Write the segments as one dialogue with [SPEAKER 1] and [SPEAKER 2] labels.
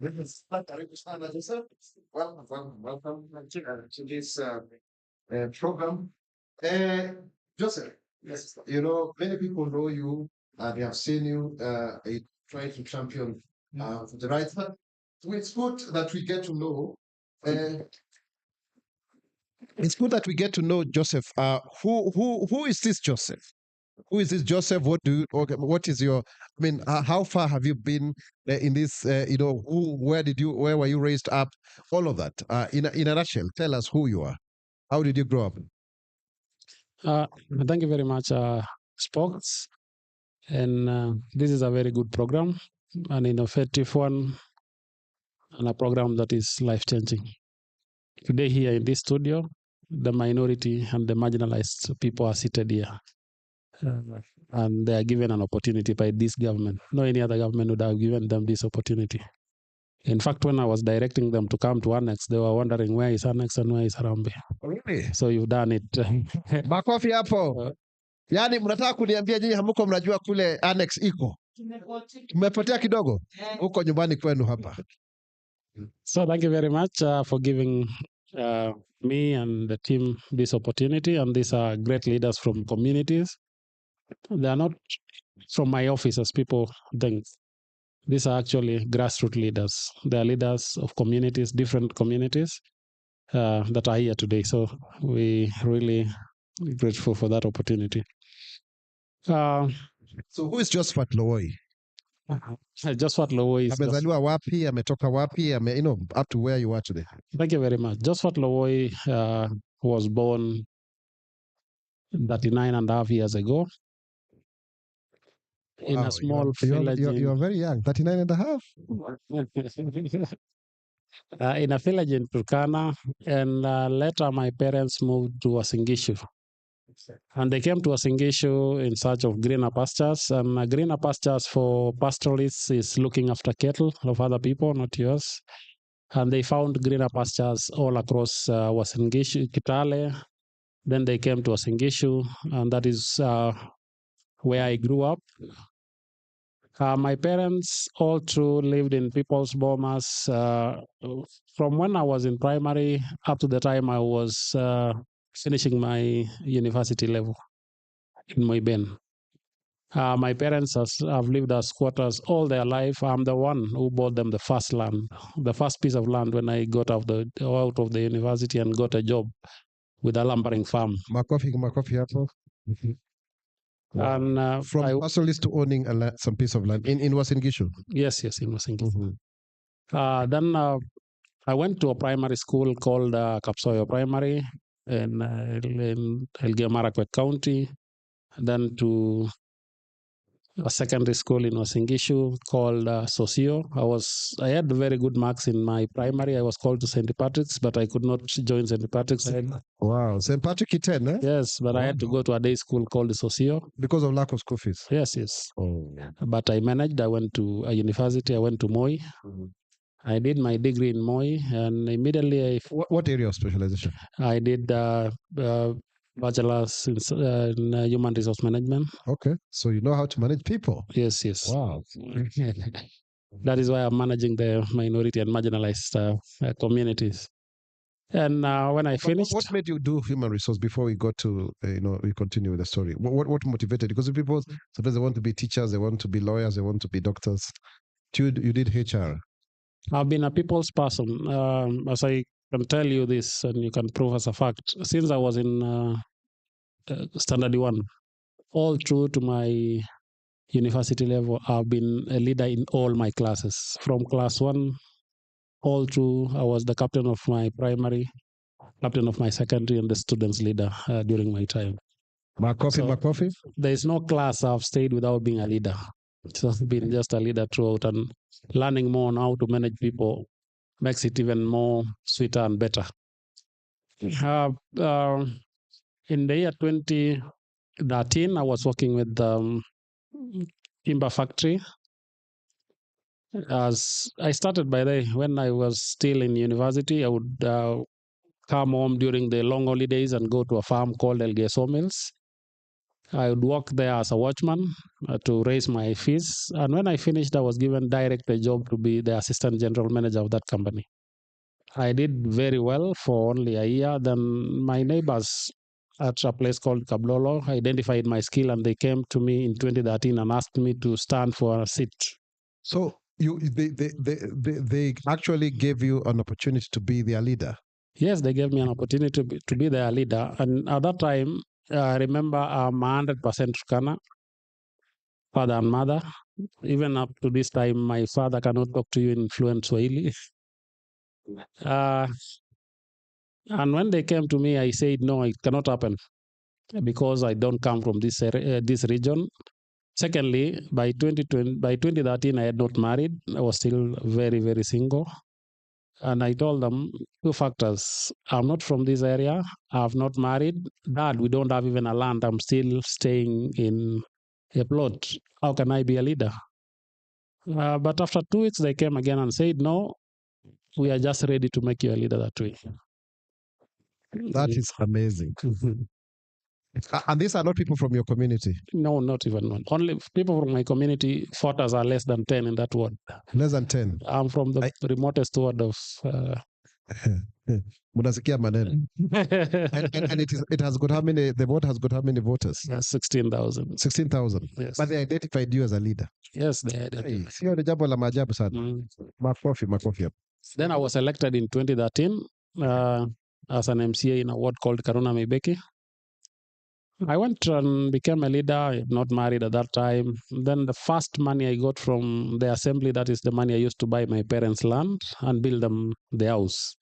[SPEAKER 1] Karibu sana Joseph. Welcome to this program. Uh, Joseph, yes, many people know you and they have seen you trying to champion for the right hand. So it's good that we get to know. Uh, it's good that we get to know Joseph. Who is this Joseph? Who is this Joseph? Okay, what is your? I mean, how far have you been in this? Where were you raised up? All of that. In a nutshell, tell us who you are. How did you grow up?
[SPEAKER 2] Uh, Thank you very much, Spox. And this is a very good program, an innovative one, and a program that is life changing. Today, here in this studio, the minority and the marginalized people are seated here. And they are given an opportunity by this government. No any other government would have given them this opportunity. In fact, when I was directing them to come to Annex, they were wondering where is Annex and where is Harambee.
[SPEAKER 1] Really?
[SPEAKER 2] So you've done it.
[SPEAKER 1] Makofi hapo.
[SPEAKER 2] Uh,
[SPEAKER 1] Yaani mnataka kuniambia nyinyi hamko mnajua kule annex iko? Mmepotea kidogo huko nyumbani kwenu hapa.
[SPEAKER 2] So thank you very much for giving me and the team this opportunity. And these are great leaders from communities. They are not from my office, as people think. These are actually grassroots leaders. They are leaders of communities, different communities that are here today. So we really grateful for that opportunity.
[SPEAKER 1] So who is Josephat Lowoi?
[SPEAKER 2] Josephat Lowoi is
[SPEAKER 1] Amezaliwa wapi? Ametoka wapi? Up to where you are today.
[SPEAKER 2] Thank you very much. Josephat Lowoi was born 39 and a half years ago in a small village.
[SPEAKER 1] You are very young, 39 and a half.
[SPEAKER 2] In a village in Turkana, and later my parents moved to Wasingishu. And they came to Wasingishu in search of greener pastures. And greener pastures for pastoralists is looking after cattle of other people, not yours. And they found greener pastures all across Wasingishu, Kitale. Then they came to Wasingishu, and that is where I grew up. My parents all through lived in people's bomas from when I was in primary up to the time I was finishing my university level in Moiben. My parents have lived as squatters all their life. I'm the one who bought them the first land, the first piece of land when I got out of the university and got a job with a lumbering farm.
[SPEAKER 1] Makofi hapo.
[SPEAKER 2] And
[SPEAKER 1] from pastoralist to owning some piece of land in Wasingishu.
[SPEAKER 2] Yes, in Wasingishu. Then I went to a primary school called Kapsoyo Primary in Elgeyo Marakwet County. Then to a secondary school in Wasingishu called Socio. I had very good marks in my primary. I was called to St. Patrick's, but I could not join St. Patrick's.
[SPEAKER 1] Wow, St. Patrick Iten, eh?
[SPEAKER 2] Yes, but I had to go to a day school called Socio.
[SPEAKER 1] Because of lack of school fees?
[SPEAKER 2] Yes. Oh. But I managed. I went to a university. I went to Moi. I did my degree in Moi, and immediately
[SPEAKER 1] What area of specialization?
[SPEAKER 2] I did bachelor's in human resource management.
[SPEAKER 1] Okay, so you know how to manage people.
[SPEAKER 2] Yes.
[SPEAKER 1] Wow.
[SPEAKER 2] That is why I'm managing the minority and marginalized communities. And when I finished,
[SPEAKER 1] what made you do human resource before we got to we continue with the story? What motivated? Because people sometimes they want to be teachers, they want to be lawyers, they want to be doctors. You did HR.
[SPEAKER 2] I've been a people's person, as I can tell you this, and you can prove as a fact. Since I was in standard 1, all through to my university level, I've been a leader in all my classes. From class 1 all through, I was the captain of my primary, captain of my secondary, and the students leader during my time.
[SPEAKER 1] Makofi.
[SPEAKER 2] There is no class I've stayed without being a leader. So I've been just a leader throughout, and learning more on how to manage people makes it even more sweeter and better. In the year 2013, I was working with timber factory. As I started by the when I was still in university, I would come home during the long holidays and go to a farm called Elgeyo Sawmills. I would work there as a watchman to raise my fees. And when I finished, I was given direct a job to be the assistant general manager of that company. I did very well for only a year. Then my neighbors at a place called Kablolo identified my skill, and they came to me in 2013 and asked me to stand for a seat.
[SPEAKER 1] So they actually gave you an opportunity to be their leader.
[SPEAKER 2] Yes, they gave me an opportunity to be their leader. And at that time, I remember I'm 100% Turkana, father and mother. Even up to this time, my father cannot talk to you in fluent Swahili. And when they came to me, I said, no, it cannot happen because I don't come from this region. Secondly, by 2013, I had not married. I was still very, very single. And I told them two factors. I'm not from this area. I've not married. Dad, we don't have even a land. I'm still staying in a plot. How can I be a leader? But after 2 weeks, they came again and said, no, we are just ready to make you a leader that way.
[SPEAKER 1] That is amazing. And these are not people from your community?
[SPEAKER 2] No, not even one. Only people from my community photos are less than 10 in that ward.
[SPEAKER 1] Less than 10?
[SPEAKER 2] I'm from the remotest ward of...
[SPEAKER 1] Munasikia maneno. And it has got how many, the vote has got how many voters?
[SPEAKER 2] 16,000.
[SPEAKER 1] 16,000.
[SPEAKER 2] Yes.
[SPEAKER 1] But they identified you as a leader.
[SPEAKER 2] Yes, they identified.
[SPEAKER 1] Sio ni jambo la maajabu sana. Makofi.
[SPEAKER 2] Then I was elected in 2013 as an MCA in a ward called Karuna Mibeki. I went and became a leader. I had not married at that time. Then the first money I got from the assembly, that is the money I used to buy my parents' land and build them the house.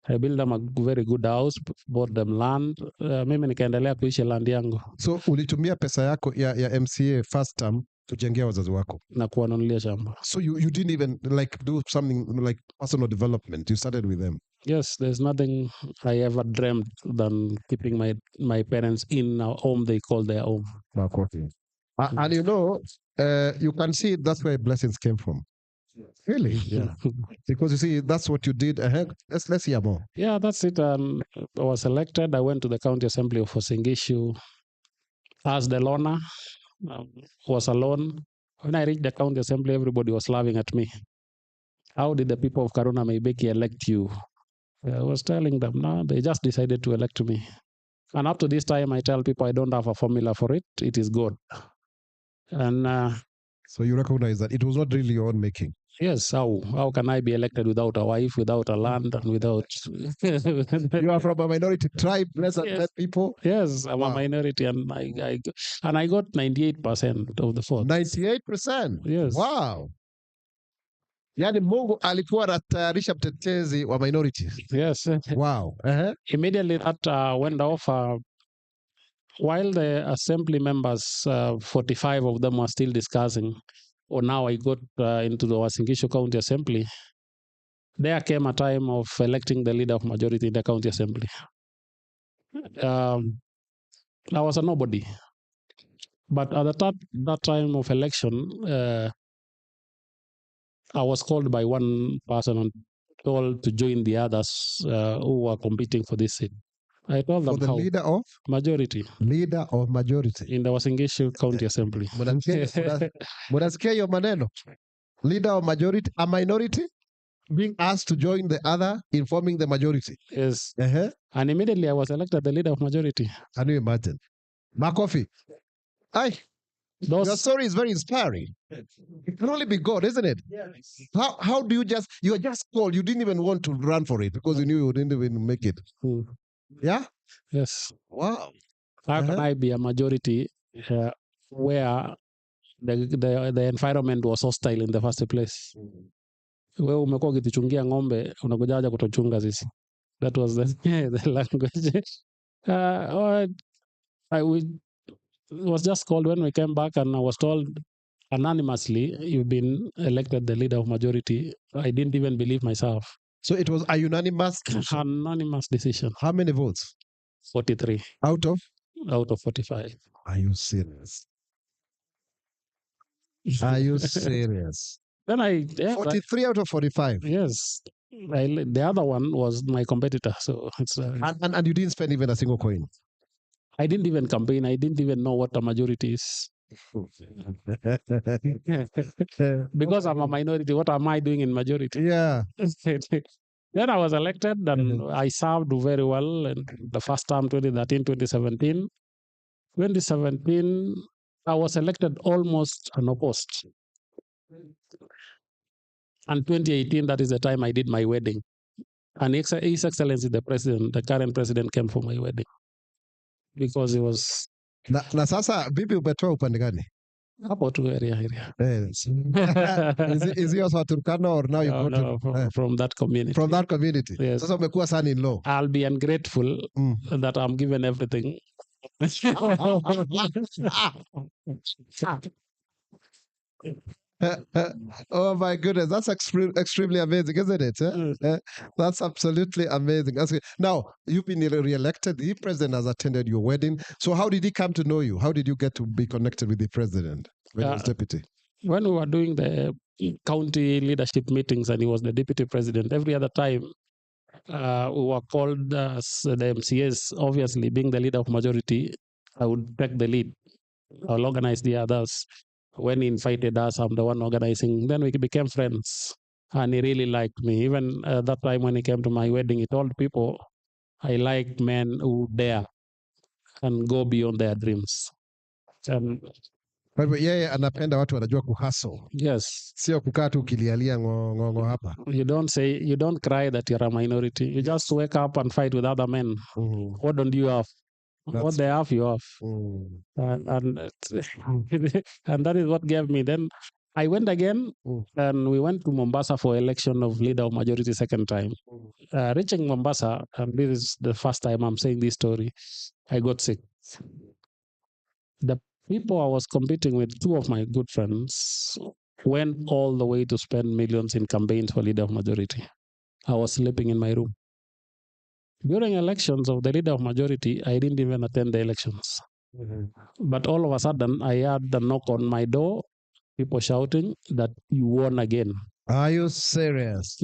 [SPEAKER 2] I built them a very good house, bought them land. Mimi nikaendelea kuishi land yangu.
[SPEAKER 1] So ulitumia pesa yako ya MCA first term kujengea wazazi wako
[SPEAKER 2] na kuwanunulia shamba.
[SPEAKER 1] So you didn't even like do something like personal development. You started with them.
[SPEAKER 2] Yes, there's nothing I ever dreamed than keeping my parents in a home they call their home.
[SPEAKER 1] And you know, you can see that's where blessings came from. Really? Yeah. Because you see, that's what you did. Let's hear more.
[SPEAKER 2] Yeah, that's it. I was elected. I went to the county assembly of Uasin as the loner. Was alone. When I reached the county assembly, everybody was laughing at me. How did the people of Karuna Maibeki elect you? I was telling them, no, they just decided to elect me. And up to this time, I tell people I don't have a formula for it. It is God. And
[SPEAKER 1] so you recognize that it was not really your own making.
[SPEAKER 2] Yes. How can I be elected without a wife, without a land, and without...
[SPEAKER 1] You are from a minority tribe, less people?
[SPEAKER 2] Yes, I'm a minority, and I got 98% of the vote.
[SPEAKER 1] 98%?
[SPEAKER 2] Yes.
[SPEAKER 1] Wow. Yani Mungu alikuwa anatayarisha mtetezi wa minorities.
[SPEAKER 2] Yes.
[SPEAKER 1] Wow.
[SPEAKER 2] Immediately that went off, while the assembly members, 45 of them were still discussing, or now I got into the Uasin County Assembly, there came a time of electing the leader of majority in the county assembly. I was a nobody. But at that time of election, I was called by one person and told to join the others who were competing for this seat. I told them
[SPEAKER 1] for the leader of
[SPEAKER 2] majority.
[SPEAKER 1] Leader of majority
[SPEAKER 2] in the Uasin County Assembly.
[SPEAKER 1] Munasikia your maneno. Leader of majority, a minority being asked to join the other in forming the majority.
[SPEAKER 2] Yes. And immediately I was elected the leader of majority.
[SPEAKER 1] Can you imagine? Makofi. Your story is very inspiring. It can only be God, isn't it? Yes. How do you are just called, you didn't even want to run for it because you knew you didn't even make it. Yeah?
[SPEAKER 2] Yes.
[SPEAKER 1] Wow.
[SPEAKER 2] How can I be a majority where the environment was hostile in the first place? Wewe umekuwa ukituchungia ng'ombe, unakujaja kutochunga sisi. That was the language. I was just called when we came back, and I was told anonymously, you've been elected the leader of majority. I didn't even believe myself.
[SPEAKER 1] So it was a unanimous decision?
[SPEAKER 2] Anonymous decision.
[SPEAKER 1] How many votes?
[SPEAKER 2] 43.
[SPEAKER 1] Out of?
[SPEAKER 2] Out of 45.
[SPEAKER 1] Are you serious? Are you serious?
[SPEAKER 2] Then
[SPEAKER 1] 43 out of 45?
[SPEAKER 2] Yes. The other one was my competitor. So it's
[SPEAKER 1] and you didn't spend even a single coin?
[SPEAKER 2] I didn't even campaign. I didn't even know what a majority is. Because I'm a minority, what am I doing in majority?
[SPEAKER 1] Yeah.
[SPEAKER 2] Then I was elected and I served very well. And the first term, 2013, 2017. 2017, I was elected almost unopposed. And 2018, that is the time I did my wedding. And His Excellency, the president, the current president, came for my wedding. Because it was
[SPEAKER 1] Na sasa bibi umetoa upande gani?
[SPEAKER 2] hapo tu area.
[SPEAKER 1] Is he also a Turkana or now you
[SPEAKER 2] No,
[SPEAKER 1] go to
[SPEAKER 2] from that community.
[SPEAKER 1] from that community?
[SPEAKER 2] Yes.
[SPEAKER 1] Sasa umekuwa son-in-law.
[SPEAKER 2] I'll be ungrateful that I'm given everything.
[SPEAKER 1] Oh my goodness, that's extremely amazing, isn't it? That's absolutely amazing. Now, you've been re-elected. The president has attended your wedding. So how did he come to know you? How did you get to be connected with the president when he was deputy?
[SPEAKER 2] When we were doing the county leadership meetings and he was the deputy president, every other time we were called as the MCAs, obviously being the leader of majority, I would take the lead. I'll organize the others. When he invited us, I'm the one organizing. Then we became friends. And he really liked me. Even that time when he came to my wedding, he told people, I like men who dare and go beyond their dreams. And
[SPEAKER 1] Kwa hivyo yeye anapenda watu wanajua kuhustle.
[SPEAKER 2] yes.
[SPEAKER 1] Sio kukaa tu ukilialia ng'ong'o hapa.
[SPEAKER 2] You don't cry that you're a minority. You just wake up and fight with other men. What don't you have? What they have, you have. And that is what gave me. Then I went again and we went to Mombasa for election of leader of majority second time. Reaching Mombasa, and this is the first time I'm saying this story, I got sick. The people I was competing with, two of my good friends, went all the way to spend millions in campaigns for leader of majority. I was sleeping in my room. During elections of the leader of majority, I didn't even attend the elections. But all of a sudden, I had the knock on my door, people shouting that you won again.
[SPEAKER 1] Are you serious?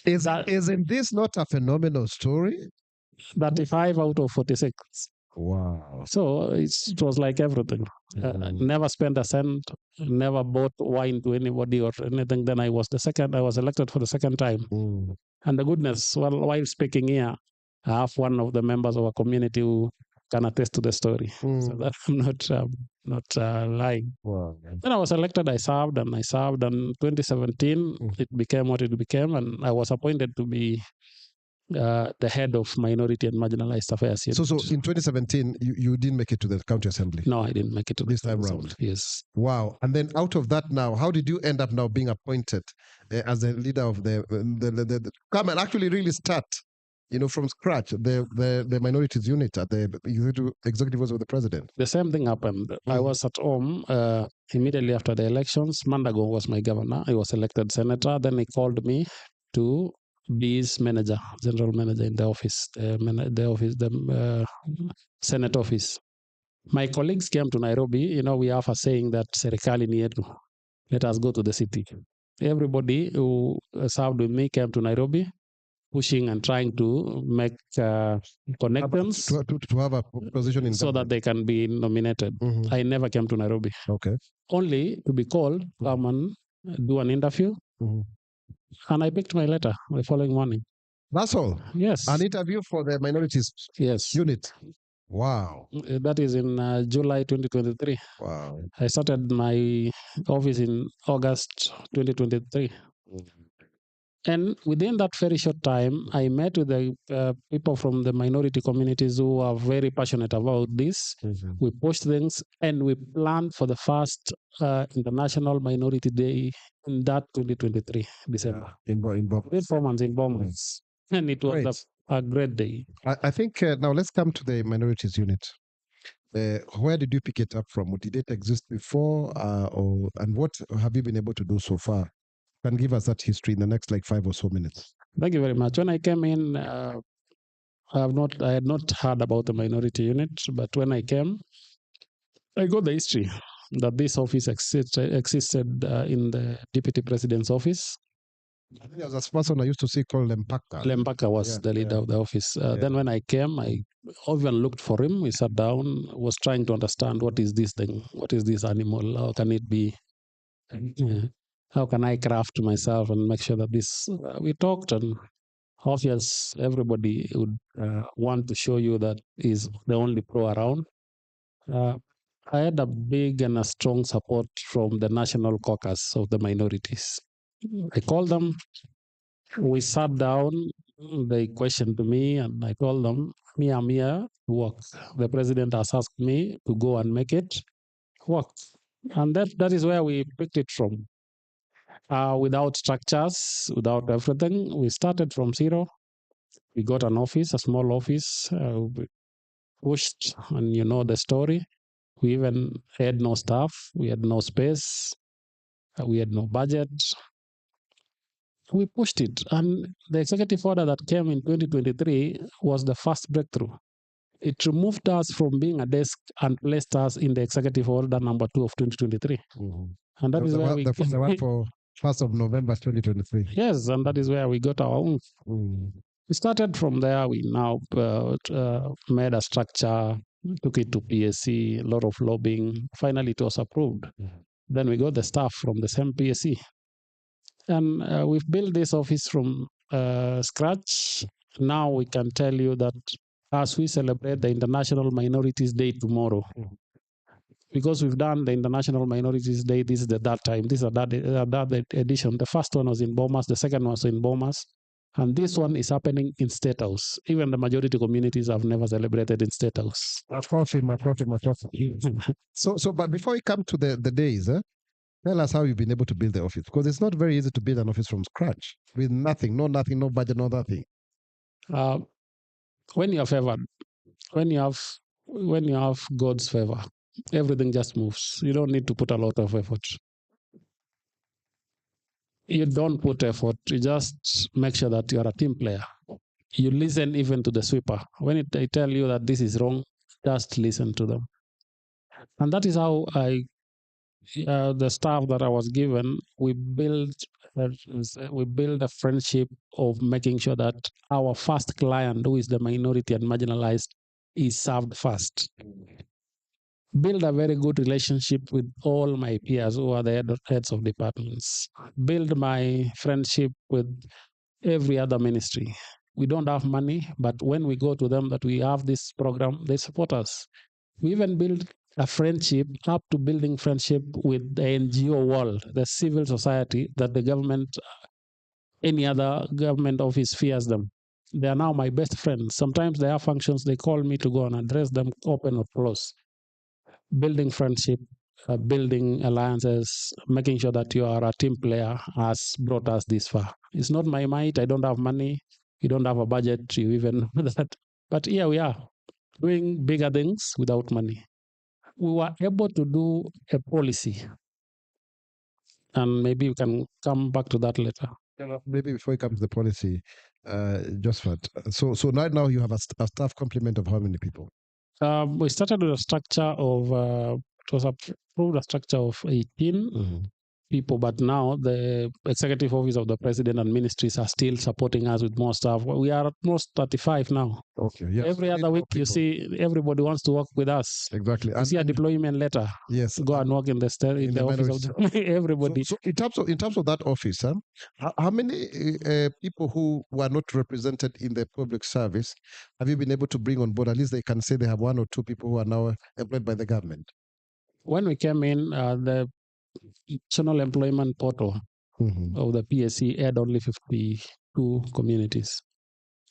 [SPEAKER 1] Isn't this not a phenomenal story?
[SPEAKER 2] 35 out of 46.
[SPEAKER 1] Wow.
[SPEAKER 2] So it was like everything. Never spent a cent, never bought wine to anybody or anything. Then I was elected for the second time. And the goodness, well, while speaking here, I have one of the members of our community who can attest to the story. So that I'm not lying.
[SPEAKER 1] Wow.
[SPEAKER 2] When I was elected, I served. And 2017, it became what it became. And I was appointed to be the head of minority and marginalized affairs.
[SPEAKER 1] So in 2017, you didn't make it to the county assembly?
[SPEAKER 2] No, I didn't make it to
[SPEAKER 1] this time round.
[SPEAKER 2] Yes.
[SPEAKER 1] Wow. And then out of that now, how did you end up now being appointed as the leader of the come and actually really start, from scratch, the minorities unit at the executive office of the president?
[SPEAKER 2] The same thing happened. I was at home immediately after the elections. Mandago was my governor. I was elected senator. Then he called me to be his manager, general manager in the office, the Senate office. My colleagues came to Nairobi. We have a saying that serikali ni yetu. Let us go to the city. Everybody who served with me came to Nairobi, pushing and trying to make connections
[SPEAKER 1] to have a position in
[SPEAKER 2] so
[SPEAKER 1] government,
[SPEAKER 2] that they can be nominated. I never came to Nairobi.
[SPEAKER 1] Okay.
[SPEAKER 2] Only to be called, come and do an interview. And I picked my letter the following morning.
[SPEAKER 1] That's all?
[SPEAKER 2] Yes.
[SPEAKER 1] An interview for the minorities unit? Wow.
[SPEAKER 2] That is in July 2023.
[SPEAKER 1] Wow.
[SPEAKER 2] I started my office in August 2023. And within that very short time, I met with the people from the minority communities who are very passionate about this. We pushed things and we planned for the first International Minority Day in that 2023, December.
[SPEAKER 1] In Bonga.
[SPEAKER 2] 4 months in Bonga. And it was a great day.
[SPEAKER 1] I think now let's come to the minorities unit. Where did you pick it up from? Did it exist before, and what have you been able to do so far? Can give us that history in the next 5 or so minutes.
[SPEAKER 2] Thank you very much. When I came in, I had not heard about the minority unit, but when I came, I got the history that this office existed in the deputy president's office.
[SPEAKER 1] I think there was a person I used to see called Lempaka.
[SPEAKER 2] Lembaka was
[SPEAKER 1] Yeah,
[SPEAKER 2] the leader
[SPEAKER 1] yeah,
[SPEAKER 2] of the office.
[SPEAKER 1] yeah.
[SPEAKER 2] Then when I came, I even looked for him. We sat down, was trying to understand what is this thing? What is this animal? How can it be? How can I craft myself and make sure that this? We talked, and obvious everybody would want to show you that he's the only pro around. Uh, I had a big and a strong support from the national caucus of the minorities. I called them. We sat down. They questioned me, and I told them, "Me, I'm here to work. The president has asked me to go and make it work." And that is where we picked it from. Without structures, without everything, we started from zero. We got an office, a small office, we pushed, and you know the story. We even had no staff, we had no space, we had no budget. We pushed it, and the executive order that came in 2023 was the first breakthrough. It removed us from being a desk and placed us in the executive order number 2 of 2023. And that is where we
[SPEAKER 1] The one for 1st of November 2023.
[SPEAKER 2] yes, and that is where we got our own. We started from there. We now made a structure, took it to PSC, a lot of lobbying. Finally, it was approved. Then we got the staff from the same PSC. And we've built this office from scratch. Now we can tell you that as we celebrate the International Minorities Day tomorrow, because we've done the International Minorities Day, this is the that time. This is that edition. The first one was in Bomas, the second one was in Bomas. And this one is happening in State House. Even the majority communities have never celebrated in State House.
[SPEAKER 1] So, but before we come to the days, tell us how you've been able to build the office, because it's not very easy to build an office from scratch with nothing, no budget, no nothing.
[SPEAKER 2] Uh, when you're favored, when you have God's favor, everything just moves. You don't need to put a lot of effort. You don't put effort. You just make sure that you are a team player. You listen even to the sweeper. When they tell you that this is wrong, just listen to them. And that is how the staff that I was given, we build a friendship of making sure that our first client, who is the minority and marginalized, is served first. Build a very good relationship with all my peers who are the heads of departments. Build my friendship with every other ministry. We don't have money, but when we go to them that we have this program, they support us. We even build a friendship up to building friendship with the NGO world, the civil society that the government, any other government office fears them. They are now my best friends. Sometimes they have functions, they call me to go and address them, open or close. Building friendship, building alliances, making sure that you are a team player has brought us this far. It's not my might. I don't have money. You don't have a budget. You even that. But here we are doing bigger things without money. We were able to do a policy, and maybe we can come back to that later.
[SPEAKER 1] Maybe before we come to the policy, Josephat. So now you have a staff complement of how many people?
[SPEAKER 2] We started with a structure of it was approved a structure of 18 people, but now the executive office of the president and ministries are still supporting us with more staff. We are at most 35 now.
[SPEAKER 1] Okay. Yes.
[SPEAKER 2] Every other week, you see, everybody wants to work with us.
[SPEAKER 1] Exactly.
[SPEAKER 2] You see a deployment letter.
[SPEAKER 1] Yes.
[SPEAKER 2] Go and work in the office of everybody.
[SPEAKER 1] So in terms of that office, how many people who were not represented in the public service have you been able to bring on board? At least they can say they have 1 or 2 people who are now employed by the government.
[SPEAKER 2] When we came in, the national employment portal of the PSC had only 52 communities.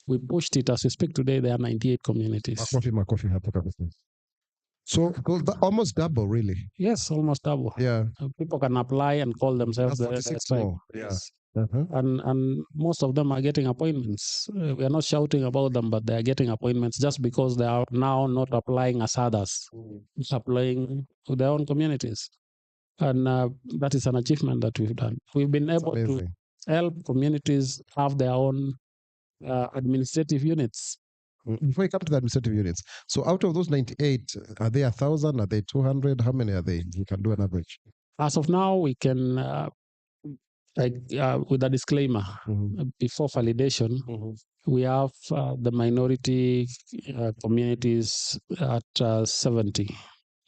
[SPEAKER 2] We pushed it. As we speak today, there are 98 communities.
[SPEAKER 1] So almost double, really.
[SPEAKER 2] Yes, almost double.
[SPEAKER 1] Yeah.
[SPEAKER 2] People can apply and call themselves
[SPEAKER 1] the tribe.
[SPEAKER 2] Yes. And most of them are getting appointments. We are not shouting about them, but they are getting appointments just because they are now not applying as others, applying to their own communities. And that is an achievement that we've done. We've been able to help communities have their own administrative units.
[SPEAKER 1] Before you come to the administrative units, so out of those 98, are they 1,000? Are they 200? How many are they? You can do an average.
[SPEAKER 2] As of now, we can like with a disclaimer, before validation, we have the minority communities at 70.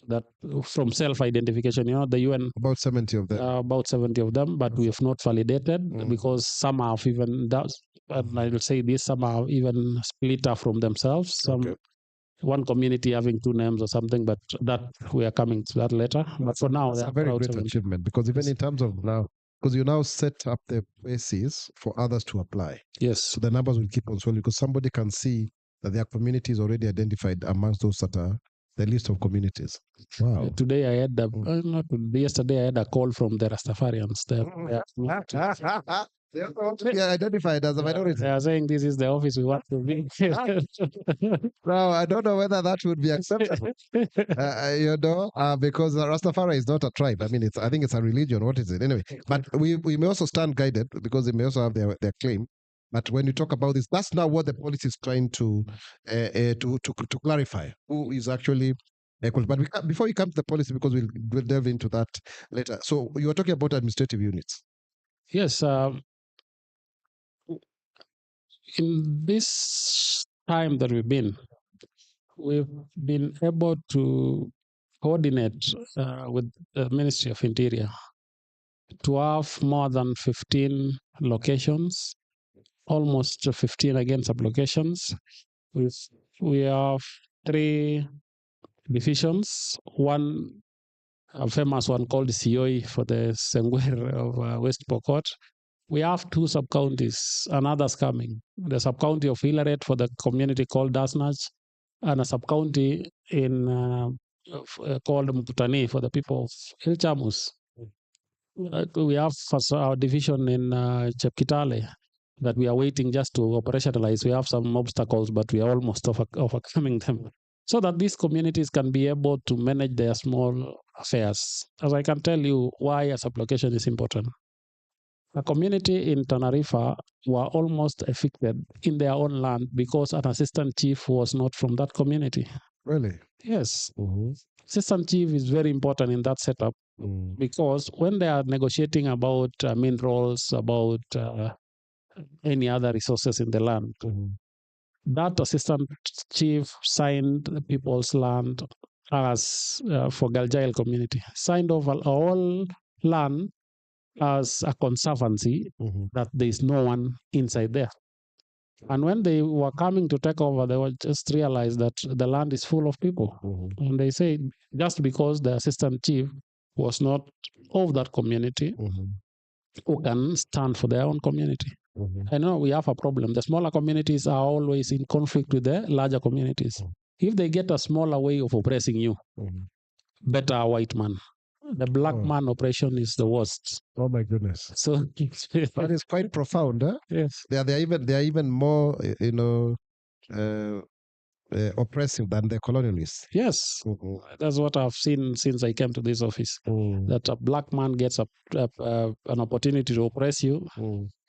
[SPEAKER 2] That from self-identification, the UN
[SPEAKER 1] About 70 of them.
[SPEAKER 2] about 70 of them, but we have not validated because some have even and I will say this, some are even split up from themselves. Some one community having two names or something, but that we are coming to that later. But for now,
[SPEAKER 1] that's a very great achievement, because even in terms of now, because you now set up the basis for others to apply.
[SPEAKER 2] Yes.
[SPEAKER 1] So the numbers will keep on swelling, because somebody can see that their community is already identified amongst those that are the list of communities. Wow.
[SPEAKER 2] Today I had yesterday I had a call from the Rastafarians.
[SPEAKER 1] They want to be identified as a minority.
[SPEAKER 2] They are saying this is the office we want to be.
[SPEAKER 1] Now, I don't know whether that would be acceptable. Because Rastafari is not a tribe. I mean, I think it's a religion. What is it? Anyway, but we may also stand guided, because they may also have their claim. But when you talk about this, that's now what the policy is trying to clarify who is actually equal. But before we come to the policy, because we'll delve into that later. So you were talking about administrative units.
[SPEAKER 2] Yes. In this time that we've been able to coordinate with the Ministry of Interior to have more than 15 locations, almost 15 again sub-locations. We have 3 divisions, one a famous one called Sioi for the Sengwer of West Pokot. We have 2 sub-counties and others coming. The sub-county of Hilaret for the community called Dasnach, and a sub-county in called Mkutani for the people of Ilchamus. We have our division in Chepkitale that we are waiting just to operationalize. We have some obstacles, but we are almost overcoming them, so that these communities can be able to manage their small affairs. As I can tell you why a sub-location is important. A community in Tanarifa were almost evicted in their own land because an assistant chief was not from that community.
[SPEAKER 1] Really?
[SPEAKER 2] Yes. Assistant chief is very important in that setup, because when they are negotiating about minerals, about any other resources in the land, that assistant chief signed the people's land as for Galjail community, signed over all land as a conservancy, that there is no one inside there. And when they were coming to take over, they were just realized that the land is full of people. And they say, just because the assistant chief was not of that community, who can stand for their own community. I know we have a problem. The smaller communities are always in conflict with the larger communities. If they get a smaller way of oppressing you, better a white man. The black man oppression is the worst.
[SPEAKER 1] Oh my goodness!
[SPEAKER 2] So
[SPEAKER 1] that is quite profound, huh?
[SPEAKER 2] Yes.
[SPEAKER 1] They are even more, oppressive than the colonialists.
[SPEAKER 2] Yes, that's what I've seen since I came to this office. That a black man gets an opportunity to oppress you,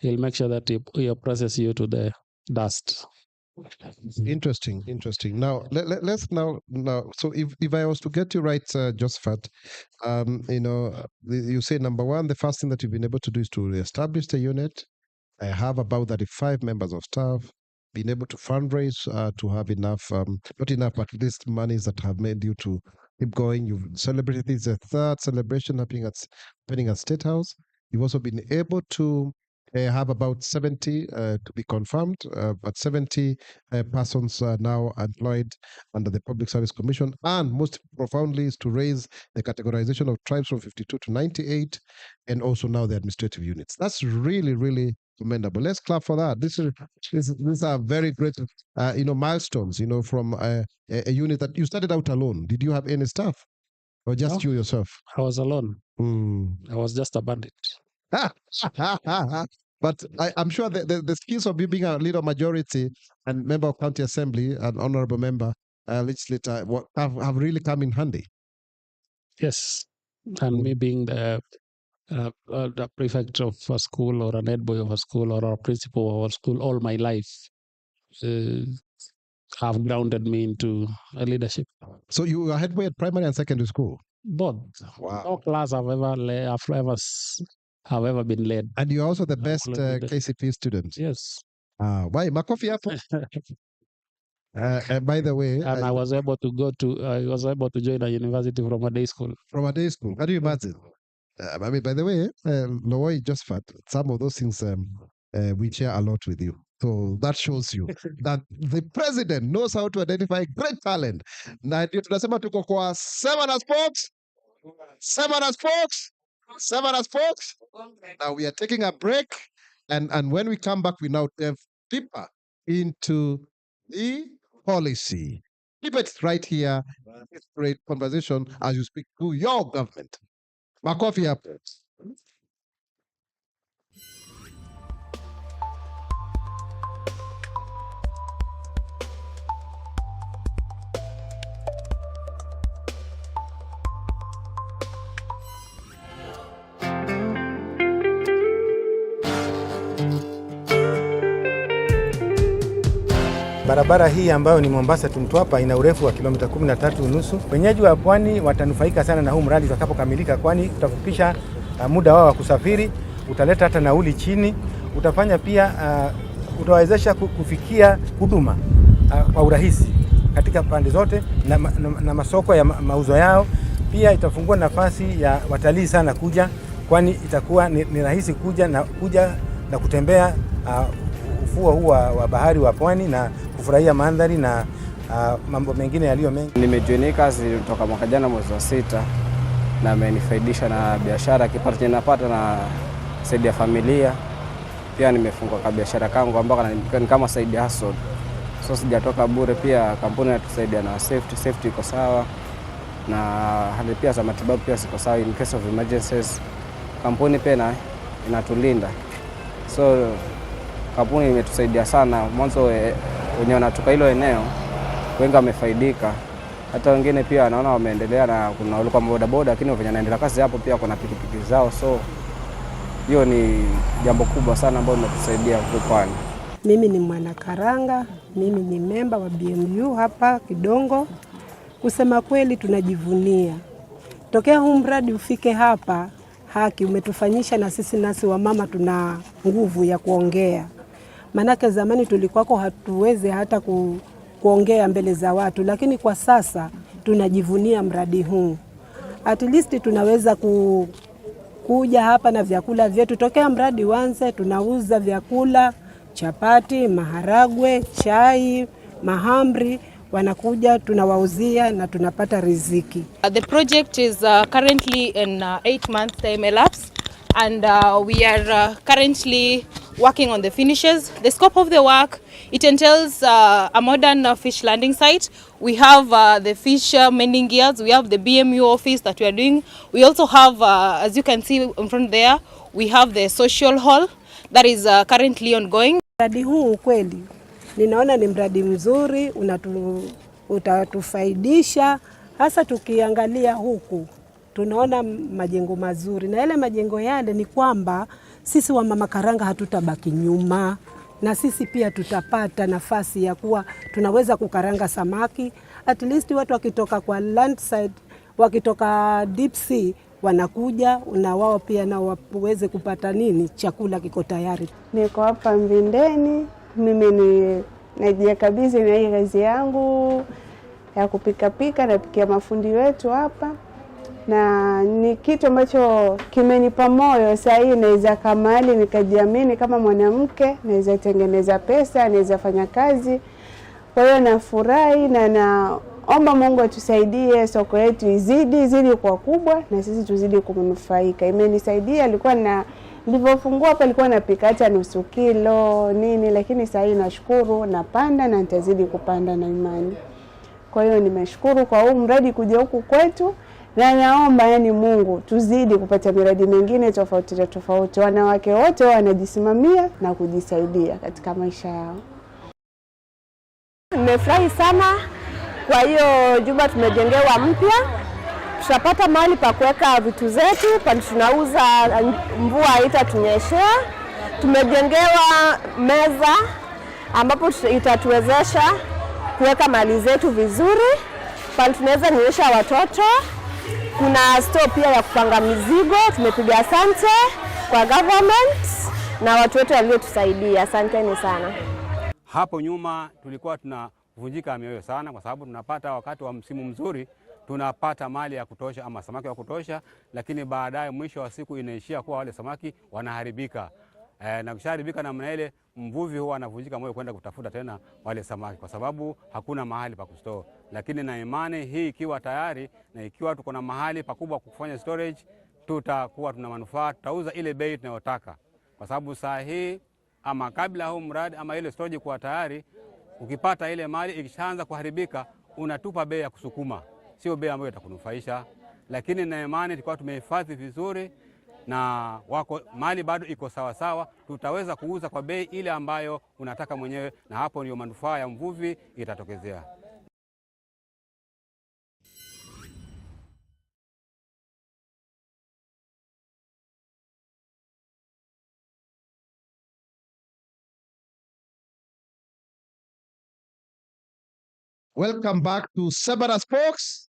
[SPEAKER 2] he'll make sure that he oppresses you to the dust.
[SPEAKER 1] Interesting. Now let's now. So if I was to get you right, Josephat, you say number one, the first thing that you've been able to do is to establish the unit. I have about 35 members of staff, been able to fundraise to have enough, not enough, but at least monies that have made you to keep going. You've celebrated, this is the 3rd celebration happening at State House. You've also been able to have about 70 to be confirmed, but 70 persons are now employed under the Public Service Commission. And most profoundly is to raise the categorization of tribes from 52 to 98, and also now the administrative units. That's really, really commendable. Let's clap for that. These are very great, milestones. From a unit that you started out alone. Did you have any staff, or just you yourself?
[SPEAKER 2] I was alone. I was just a bandit.
[SPEAKER 1] But I'm sure the skills of you being a leader majority and member of county assembly and honorable member, legislator, have really come in handy.
[SPEAKER 2] Yes, and me being the prefect of a school, or an head boy of a school, or a principal of a school all my life have grounded me into a leadership.
[SPEAKER 1] So you were head boy at primary and secondary school?
[SPEAKER 2] Both.
[SPEAKER 1] Wow.
[SPEAKER 2] No class I've ever have ever been led.
[SPEAKER 1] And you're also the best KCP student.
[SPEAKER 2] Yes.
[SPEAKER 1] Why? Makofi hapo. And by the way,
[SPEAKER 2] and I was able to join a university from a day school.
[SPEAKER 1] From a day school. Can you imagine? I mean, by the way, Lowoi just fat. Some of those things we share a lot with you. So that shows you that the president knows how to identify great talent. Na ndio tunasema tuko kwa Sema na Spox. Sema na Spox. Sema na Spox. Now we are taking a break. And when we come back, we now delve deeper into the policy. Keep it right here. It's great conversation as you speak to your government. Makofi hapo.
[SPEAKER 3] Barabara hii ambayo ni Mombasa to Mtwapa ina urefu wa kilomita 13.5. Wenyeji wa pwani watanufaika sana na huu mradi utakapokamilika, kwani utafupisha muda wao wa kusafiri, utaleta hata nauli chini, utafanya pia utawezesha kufikia huduma kwa urahisi katika pande zote na masoko ya mauzo yao. Pia itafungua nafasi ya watalii sana kuja, kwani itakuwa ni rahisi kuja na kutembea ufuo huu wa bahari wa pwani na kufurahia mandhari na mambo mengine yaliyo mengi.
[SPEAKER 4] Nimejoin kazi kutoka mwaka jana mwezi wa 6 na amenifaidisha na biashara, kipato ninapata na saidia familia. Pia nimefungua kwa biashara kangu ambako ni kama side hustle. So sijatoka bure, pia kampuni inatusaidia na safety iko sawa, na hali pia za matibabu pia ziko sawa in case of emergencies. Kampuni pia inatulinda. So kampuni imetusaidia sana. Mwanzo wenye wanatoka hilo eneo wengi wamefaidika. Hata wengine pia naona wameendelea, na kuna wale kwa bodaboda, lakini wenye wanaendelea kazi hapo pia kuna pikipiki zao. So hiyo ni jambo kubwa sana ambalo limetusaidia kupani.
[SPEAKER 5] Mimi ni mwana Karanga, mimi ni memba wa BMU hapa Kidongo. Kusema kweli tunajivunia. Tokea huu mradi ufike hapa, haki umetufanyisha na sisi nasi wa mama tuna nguvu ya kuongea. Manake zamani tulikuwako hatuwezi hata kuongea mbele za watu, lakini kwa sasa tunajivunia mradi huu. At least tunaweza kuja hapa na vyakula vyetu. Tokea mradi wanze tunauza vyakula, chapati, maharagwe, chai, mahamri, wanakuja tunawauzia na tunapata riziki.
[SPEAKER 6] The project is currently in 8 months time elapsed, and we are currently working on the finishes. The scope of the work, it entails a modern fish landing site. We have the fish mending gears. We have the BMU office that we are doing. We also have, as you can see in front there, we have the social hall that is currently ongoing.
[SPEAKER 5] Mradi huu kweli ninaona ni mradi mzuri, utatufaidisha. Hasa tukiangalia huku tunaona majengo mazuri, na yale majengo yale ni kwamba sisi wa mama Karanga hatutabaki nyuma, na sisi pia tutapata nafasi ya kuwa tunaweza kukaranga samaki. At least watu wakitoka kwa land side, wakitoka deep sea wanakuja, na wao pia na waweze kupata chakula kiko tayari.
[SPEAKER 7] Niko hapa Mvindeni, mimi najikabidhi na hii kazi yangu ya kupika napikia mafundi wetu hapa, na ni kitu ambacho kimenipa moyo. Sasa hii naweza kamali nikajiamini kama mwanamke, naweza tengeneza pesa, naweza fanya kazi. Kwa hiyo nafurahi na naomba Mungu atusaidie soko letu izidi kwa kubwa, na sisi tuzidi kunufaika. Imenisaidia, nilipofungua hapa nilikuwa napika hata nusu kilo lakini sasa hii nashukuru, napanda na nitazidi kupanda na imani. Kwa hiyo nimeshukuru kwa huu mradi kuja huku kwetu, na naomba Mungu tuzidi kupata miradi mingine tofauti. Wanawake wote wanajisimamia na kujisaidia katika maisha yao.
[SPEAKER 8] Nimefurahi sana. Kwa hiyo jumba tumejengewa mpya, tutapata mahali pa kuweka vitu zetu, pale tunauza, mvua haitatunyeshea. Tumejengewa meza ambapo itatuwezesha kuweka mali zetu vizuri, pale tunaweza nyesha watoto. Kuna store pia ya kupanga mizigo, tumepiga asante. kwa government na watu wetu waliotusaidia. Asanteni sana.
[SPEAKER 9] Hapo nyuma tulikuwa tunavunjika mioyo sana, kwa sababu tunapata wakati wa msimu mzuri tunapata mali ya kutosha ama samaki wa kutosha, lakini baadaye mwisho wa siku inaishia kuwa wale samaki wanaharibika. Na kusharibika namna ile, mvuvi huwa anavunjika moyo kwenda kutafuta tena wale samaki, kwa sababu hakuna mahali pa kustore. Lakini na imani hii ikiwa tayari na ikiwa tuko na mahali pakubwa kufanya storage, tutakuwa tuna manufaa, tutauza ile bei tunayotaka, kwa sababu saa hii ama kabla huu mradi ama ile storage kuwa tayari, ukipata ile mali ikishaanza kuharibika unatupa bei ya kusukuma, sio bei ambayo itakunufaisha. Lakini na imani tulikuwa tumehifadhi vizuri na wako mali bado iko sawa sawa, tutaweza kuuza kwa bei ile ambayo unataka mwenyewe, na hapo ndio manufaa ya mvuvi itatokezea.
[SPEAKER 1] Welcome back to Sema Spox.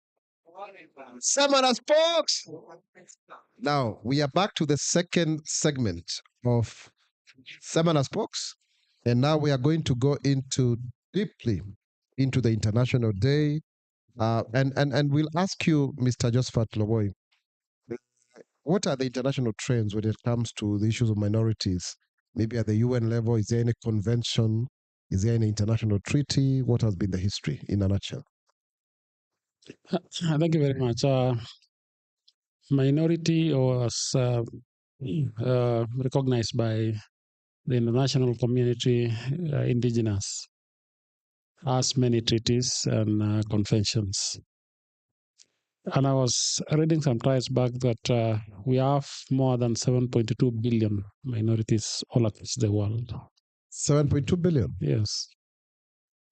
[SPEAKER 1] Sema Spox. Now we are back to the second segment of Sema Spox, and now we are going to go into deeply into the International Day, and we'll ask you, Mr. Josephat Loboy, what are the international trends when it comes to the issues of minorities? Maybe at the UN level, is there any convention? Is there any international treaty? What has been the history in a nutshell?
[SPEAKER 2] Thank you very much. Minority was recognized by the international community, indigenous, as many treaties and conventions. And I was reading some times back that we have more than 7.2 billion minorities all across the world.
[SPEAKER 1] 7.2 billion?
[SPEAKER 2] Yes.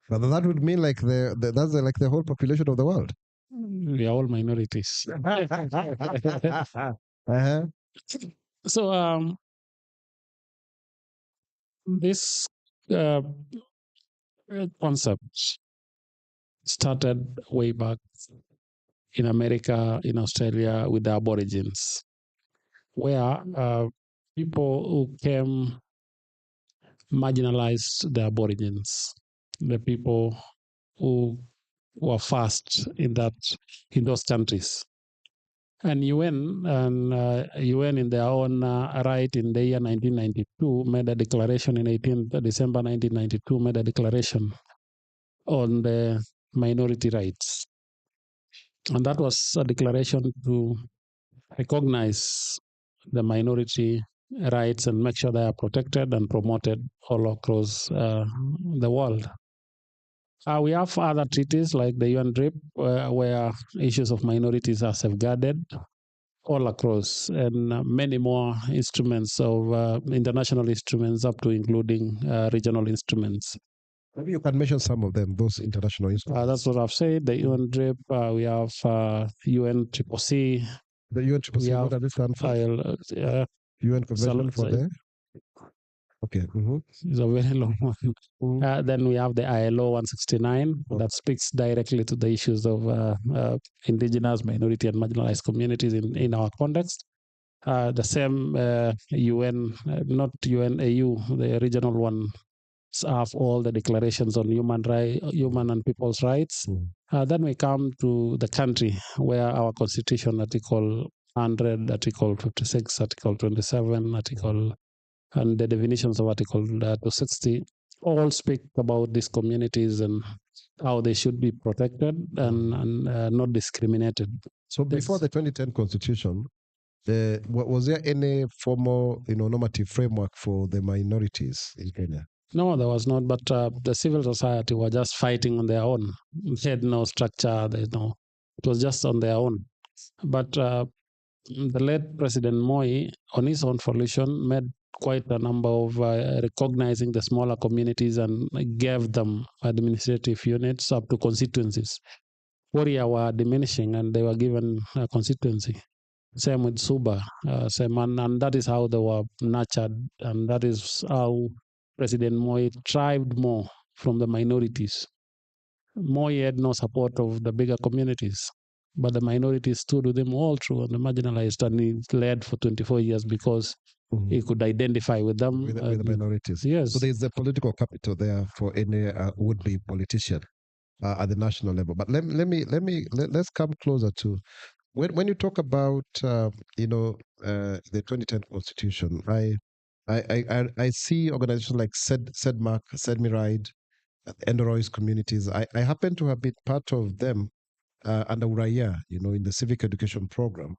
[SPEAKER 1] But that would mean like that's like the whole population of the world.
[SPEAKER 2] We are all minorities.
[SPEAKER 1] Uh-huh.
[SPEAKER 2] So this concept started way back in America, in Australia, with the Aborigines, where people who came marginalized the Aborigines, the people who were first in those countries. And UN in their own right in the year 1992 made a declaration in 18 December 1992 made a declaration on the minority rights. And that was a declaration to recognize the minority rights and make sure they are protected and promoted all across the world. We have other treaties like the UN DRIP, where issues of minorities are safeguarded all across, and many more instruments of international instruments up to including regional instruments.
[SPEAKER 1] Maybe you can mention some of them, those international instruments.
[SPEAKER 2] That's what I've said. The UN DRIP, we have UNCCC.
[SPEAKER 1] The UNCCC, what does this stand for? UN Convention for the... Okay. Mm-hmm.
[SPEAKER 2] It's a very long one. Mm-hmm. Then we have the ILO 169 that speaks directly to the issues of indigenous, minority, and marginalized communities in our context. The same UN, not UNAU, the regional one, have all the declarations on human and people's rights. Mm-hmm. Then we come to the country, where our constitution, Article 100, Article 56, Article 27, and the definitions of Article 260 all speak about these communities and how they should be protected and not discriminated.
[SPEAKER 1] So before the 2010 Constitution, was there any formal, normative framework for the minorities in Kenya?
[SPEAKER 2] No, there was not. But the civil society were just fighting on their own. They had no structure. It was just on their own. But the late President Moi, on his own volition, made quite a number of recognizing the smaller communities and gave them administrative units up to constituencies. Warrior were diminishing and they were given a constituency. Same with Suba, and that is how they were nurtured, and that is how President Moi thrived more from the minorities. Moi had no support of the bigger communities, but the minorities stood with him all through and the marginalized, and he led for 24 years because he could identify with them.
[SPEAKER 1] With the minorities.
[SPEAKER 2] Yes.
[SPEAKER 1] So there's the political capital there for any would-be politician at the national level. But let's come closer to when you talk about the 2010 constitution. I see organizations like SEDMAC, SEDMIRIDE, Endorois communities. I happen to have been part of them under Uraya, in the civic education program.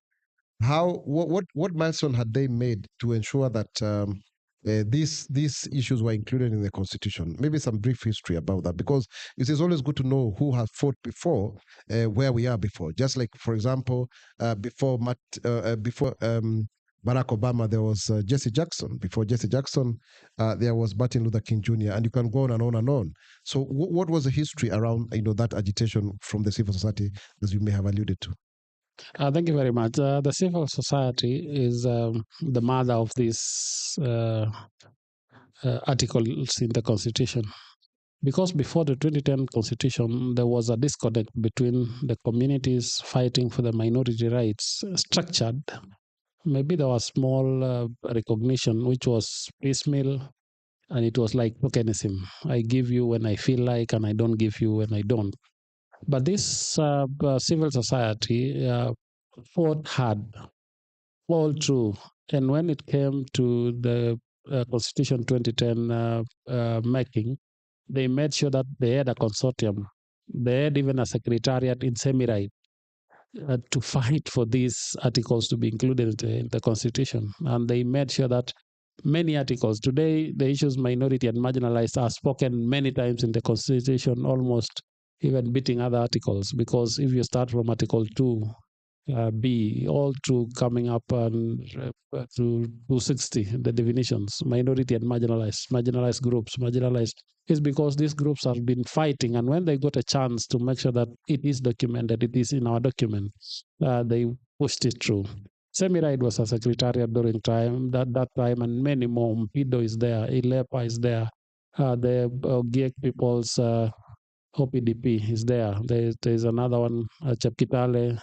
[SPEAKER 1] What milestone had they made to ensure that these issues were included in the constitution? Maybe some brief history about that, because it is always good to know who has fought before, where we are before. Just like, for example, before Barack Obama, there was Jesse Jackson. Before Jesse Jackson, there was Martin Luther King Jr., and you can go on and on and on. So, what was the history around that agitation from the civil society, as you may have alluded to?
[SPEAKER 2] Thank you very much. The civil society is the mother of these articles in the Constitution. Because before the 2010 Constitution, there was a disconnect between the communities fighting for the minority rights structured. Maybe there was small recognition, which was piecemeal, and it was like tokenism. I give you when I feel like, and I don't give you when I don't. But this civil society fought hard all through. And when it came to the Constitution 2010 making, they made sure that they had a consortium. They had even a secretariat in Semirite to fight for these articles to be included in the Constitution. And they made sure that many articles, today the issues minority and marginalized are spoken many times in the Constitution, almost even beating other articles, because if you start from Article 2, B, all through coming up and to 260, the definitions, minority and marginalized groups, is because these groups have been fighting, and when they got a chance to make sure that it is documented, it is in our document, they pushed it through. Semiride was a secretariat during that time, and many more. Mpido is there, Ilepa is there, the GIEC people's OPDP is there. There's another one, Chepkitale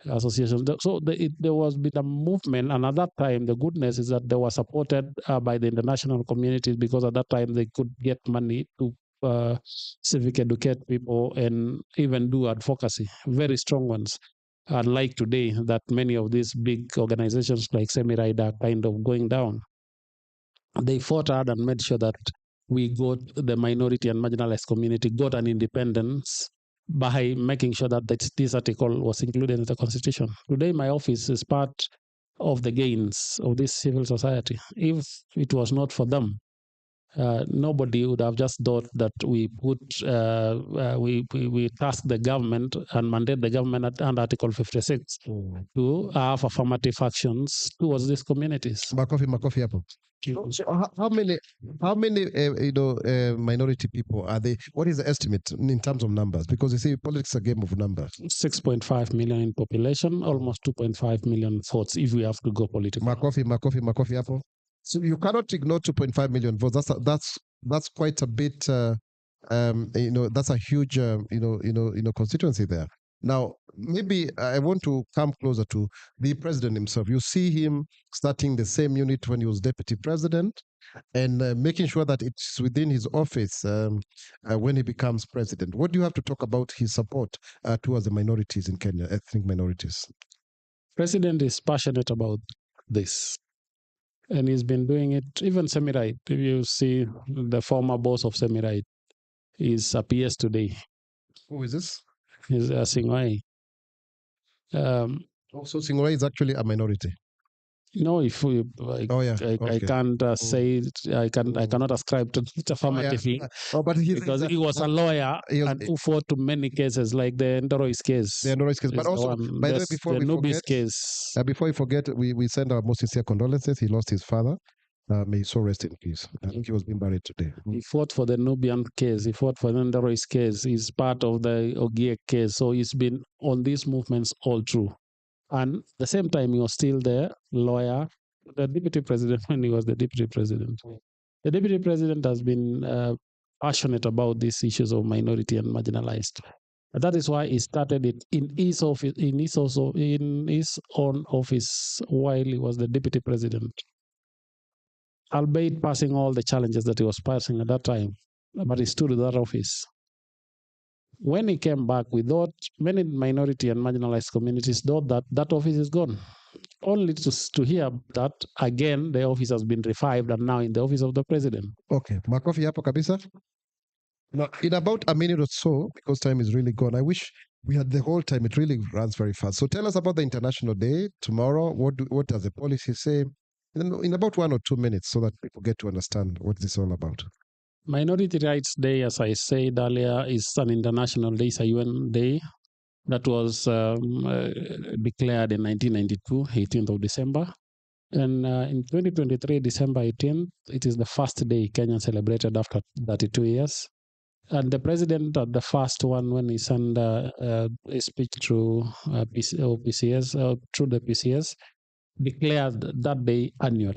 [SPEAKER 2] Association. So there was been a movement, and at that time, the goodness is that they were supported by the international communities, because at that time they could get money to civic educate people and even do advocacy, very strong ones. Unlike today, that many of these big organizations like Semiride are kind of going down. They fought hard and made sure that we got the minority and marginalized community got an independence by making sure that this article was included in the Constitution. Today, my office is part of the gains of this civil society. If it was not for them, nobody would have just thought that we task the government and mandate the government under Article 56 to have affirmative actions towards these communities.
[SPEAKER 1] Makofi hapo. So how many minority people are they? What is the estimate in terms of numbers? Because you see, politics is a game of numbers.
[SPEAKER 2] 6.5 million in population, almost 2.5 million votes if we have to go political.
[SPEAKER 1] Makofi hapo. So you cannot ignore 2.5 million votes. That's quite a bit. That's a huge constituency there. Now, maybe I want to come closer to the president himself. You see him starting the same unit when he was deputy president, and making sure that it's within his office when he becomes president. What do you have to talk about his support towards the minorities in Kenya, ethnic minorities?
[SPEAKER 2] President is passionate about this, and he's been doing it. Even Semirite, if you see the former boss of Semirite, appears today.
[SPEAKER 1] Who is this?
[SPEAKER 2] He's Singwai.
[SPEAKER 1] So Singwai is actually a minority.
[SPEAKER 2] No, if we, I can't say it, I cannot ascribe to it affirmatively.
[SPEAKER 1] But
[SPEAKER 2] because he was a lawyer and who fought to many cases, like the Endorois case.
[SPEAKER 1] The Endorois case, but also, by the way, before we forget, we send our most sincere condolences. He lost his father. May his soul rest in peace. I think he was being buried today.
[SPEAKER 2] He fought for the Nubian case. He fought for the Endorois case. He's part of the GIEC case. So he's been on these movements all through. And at the same time, he was still the lawyer, the deputy president when he was the deputy president. The deputy president has been passionate about these issues of minority and marginalized. And that is why he started it in his office, in his own office while he was the deputy president. albeit passing all the challenges that he was passing at that time, but he stood in that office. When he came back, we thought, many minority and marginalized communities thought that that office is gone. Only to hear that again, the office has been revived and now in the office of the president.
[SPEAKER 1] Okay, makofi hapo kabisa. Now, in about a minute or so, because time is really gone, I wish we had the whole time. It really runs very fast. So tell us about the International Day tomorrow. What does the policy say? In about 1 or 2 minutes, so that people get to understand what this is all about.
[SPEAKER 2] Minority Rights Day, as I said earlier, is an international day, it's a UN day that was declared in 1992, 18th of December. And in 2023, December 18th, it is the first day Kenya celebrated after 32 years. And the president, the first one, when he sent a speech through PCS, through the PCS, declared that day annual.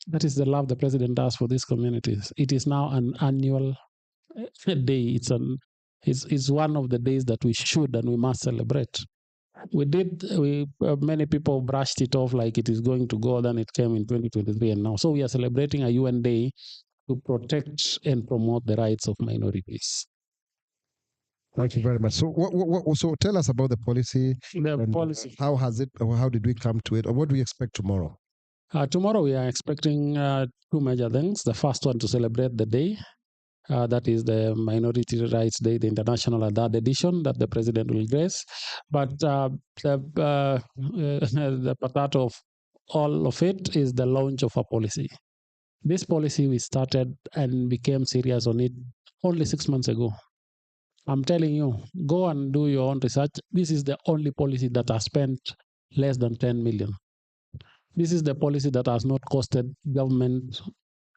[SPEAKER 2] That is the love the president has for these communities. It is now an annual day. It's one of the days that we should and we must celebrate. Many people brushed it off like it is going to go, then it came in 2023 and now. So we are celebrating a UN day to protect and promote the rights of minorities.
[SPEAKER 1] Thank you very much. So, so tell us about the policy.
[SPEAKER 2] The policy.
[SPEAKER 1] How did we come to it, or what do we expect tomorrow?
[SPEAKER 2] Tomorrow we are expecting two major things. The first one to celebrate the day. That is the Minority Rights Day, the International Third Edition that the president will grace. But the part of all of it is the launch of a policy. This policy we started and became serious on it only 6 months ago. I'm telling you, go and do your own research. This is the only policy that has spent less than 10 million. This is the policy that has not costed government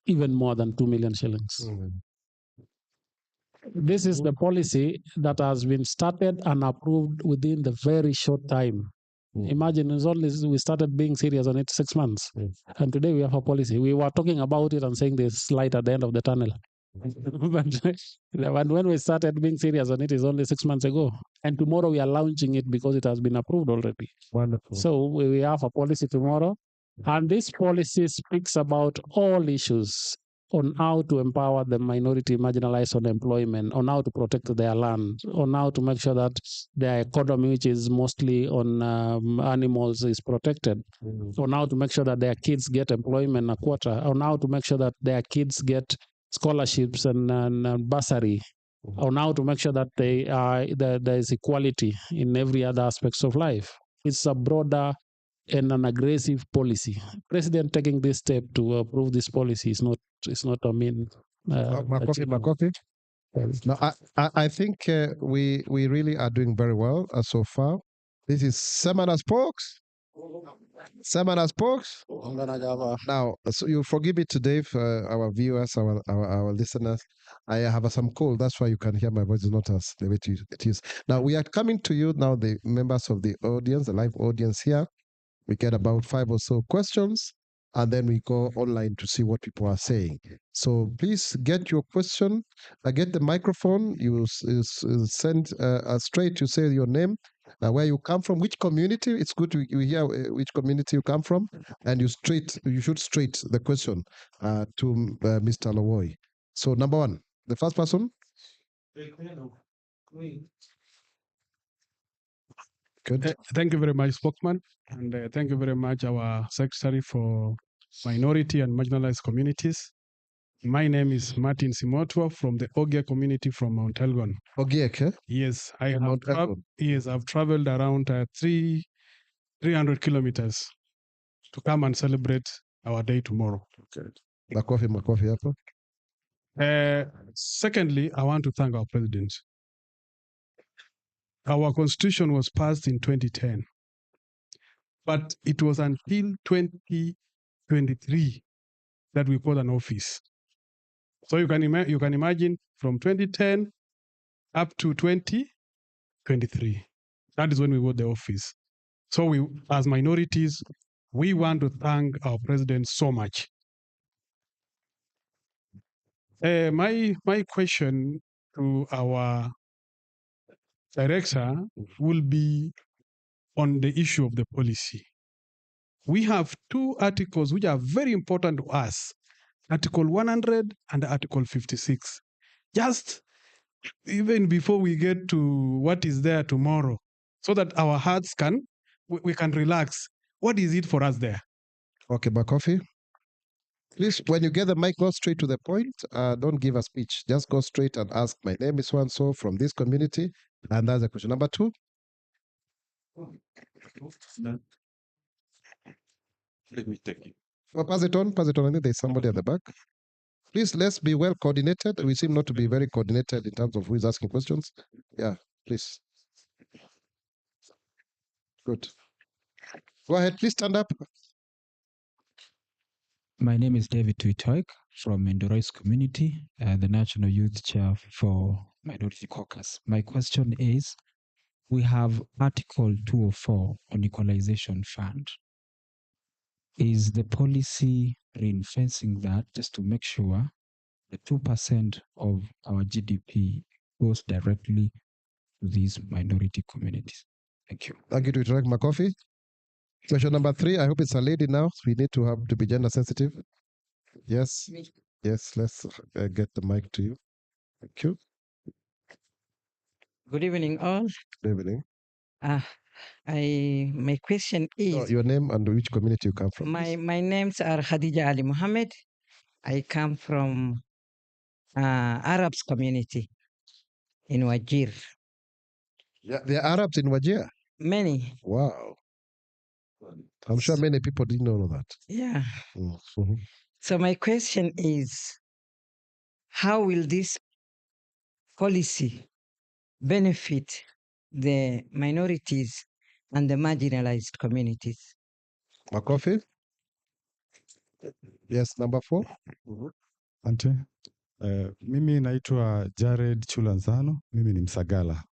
[SPEAKER 2] even more than 2 million shillings. Mm-hmm. This is the policy that has been started and approved within the very short time. Imagine, we started being serious on it 6 months. And today we have a policy. We were talking about it and saying there's light at the end of the tunnel. But when we started being serious on it is only 6 months ago. And tomorrow we are launching it because it has been approved already. Wonderful. So we have a policy tomorrow. And this policy speaks about all issues on how to empower the minority marginalized on employment, on how to protect their land, on how to make sure that their economy, which is mostly on animals, is protected, on how to make sure that their kids get employment a quarter, on how to make sure that their kids get scholarships and bursary, on how to make sure that there is equality in every other aspects of life. It's a broader and an aggressive policy. President taking this step to approve this policy is not a mean.
[SPEAKER 1] Makofi. No, I think we really are doing very well so far. This is Sema na Spox. Sema na Spox. Now, so you forgive me today for our viewers, our listeners. I have some cold, that's why you can hear my voice is not as the way it is. Now, we are coming to you now, the members of the audience, the live audience here. We get about 5 or so questions, and then we go online to see what people are saying. So please get your question, get the microphone, you send straight, you say your name, where you come from, which community. It's good to hear which community you come from, and you should straight the question to Mr. Lowoy. So number one, the first person.
[SPEAKER 10] Good. Thank you very much, spokesman, and thank you very much, our Secretary for Minority and Marginalized Communities. My name is Martin Simotwa from the Ogie community from Mount Elgon.
[SPEAKER 1] Ogie, okay?
[SPEAKER 10] Yes, I've traveled around 300 kilometers to come and celebrate our day tomorrow.
[SPEAKER 1] Okay. Makofi.
[SPEAKER 10] Secondly, I want to thank our president. Our constitution was passed in 2010, but it was until 2023 that we got an office. So you can imagine from 2010 up to 2023. That is when we got the office. So we, as minorities, we want to thank our president so much. My question to our director will be on the issue of the policy. We have 2 articles which are very important to us Article 100 and Article 56. Just even before we get to what is there tomorrow, so that our hearts we can relax. What is it for us there?
[SPEAKER 1] Okay, Bakofi. Please, when you get the mic, go straight to the point. Don't give a speech. Just go straight and ask, my name is so-and-so from this community. And that's the question. Number 2.
[SPEAKER 10] Let me take it.
[SPEAKER 1] Oh, pass it on. I think there's somebody at the back. Please, let's be well coordinated. We seem not to be very coordinated in terms of who is asking questions. Yeah, please. Good. Go ahead. Please stand up.
[SPEAKER 11] My name is David Tuitoik from Endorois Community, the National Youth Chair for Minority Caucus. My question is, we have Article 204 on Equalization Fund. Is the policy ring-fencing that just to make sure the 2% of our GDP goes directly to these minority communities? Thank you.
[SPEAKER 1] Thank you to Tuitoik Makofi. Question number 3. I hope it's a lady now. We need to be gender sensitive. Yes. Yes, let's get the mic to you. Thank you.
[SPEAKER 12] Good evening, all.
[SPEAKER 1] Good evening.
[SPEAKER 12] My question is...
[SPEAKER 1] your name and which community you come from?
[SPEAKER 12] My names are Khadija Ali Mohammed. I come from Arabs community in Wajir.
[SPEAKER 1] Yeah, there are Arabs in Wajir?
[SPEAKER 12] Many.
[SPEAKER 1] Wow. I'm sure many people didn't know that.
[SPEAKER 12] Yeah.
[SPEAKER 1] Mm-hmm.
[SPEAKER 12] So my question is, how will this policy benefit the minorities and the marginalized communities?
[SPEAKER 1] Makofi? Yes, number 4.
[SPEAKER 13] Ante. Mimi naitwa Jared Chulanzano. Mimi ni Msagala